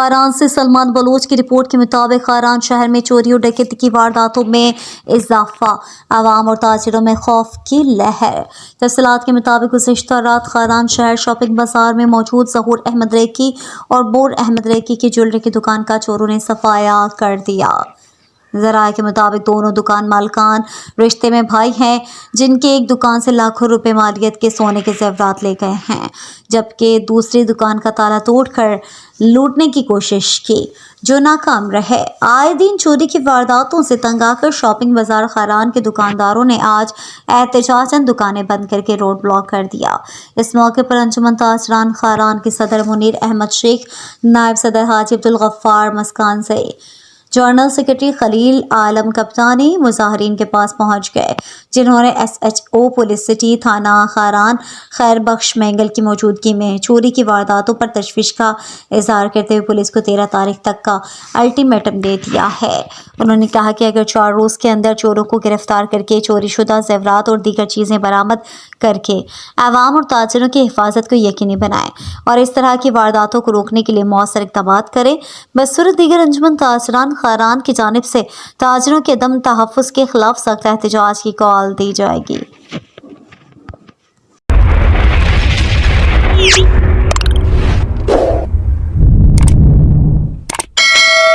خاران سے سلمان بلوچ کی رپورٹ کے مطابق خاران شہر میں چوری اور ڈکیتی کی وارداتوں میں اضافہ، عوام اور تاجروں میں خوف کی لہر۔ تفصیلات کے مطابق گزشتہ رات خاران شہر شاپنگ بازار میں موجود ظہور احمد ریکی اور بور احمد ریکی کی جیولری کی دکان کا چوروں نے صفایا کر دیا۔ ذرائع کے مطابق دونوں دکان مالکان رشتے میں بھائی ہیں، جن کے ایک دکان سے لاکھوں روپے مالیت کے سونے کے زیورات لے گئے ہیں، جبکہ دوسری دکان کا تالا توڑ کر لوٹنے کی کوشش کی، جو ناکام رہے۔ آئے دن چوری کی وارداتوں سے تنگ آ کر شاپنگ بازار خاران کے دکانداروں نے آج احتجاجاً دکانیں بند کر کے روڈ بلاک کر دیا۔ اس موقع پر انجمن تاجران خاران کے صدر منیر احمد شیخ، نائب صدر حاجی عبدالغفار مسکانزئی، جنرل سیکرٹری خلیل عالم کپتانی مظاہرین کے پاس پہنچ گئے، جنہوں نے S H O police city تھانہ خاران خیر بخش مینگل کی موجودگی میں چوری کی وارداتوں پر تشویش کا اظہار کرتے ہوئے پولیس کو 13 تاریخ تک کا الٹیمیٹم دے دیا ہے۔ انہوں نے کہا کہ اگر 4 روز کے اندر چوروں کو گرفتار کر کے چوری شدہ زیورات اور دیگر چیزیں برآمد کر کے عوام اور تاجروں کی حفاظت کو یقینی بنائیں اور اس طرح کی وارداتوں کو روکنے کے لیے مؤثر اقدامات کریں، بصورت دیگر انجمن تاجران خاران کی جانب سے تاجروں کے عدم تحفظ کے خلاف سخت احتجاج کی کال دی جائے گی۔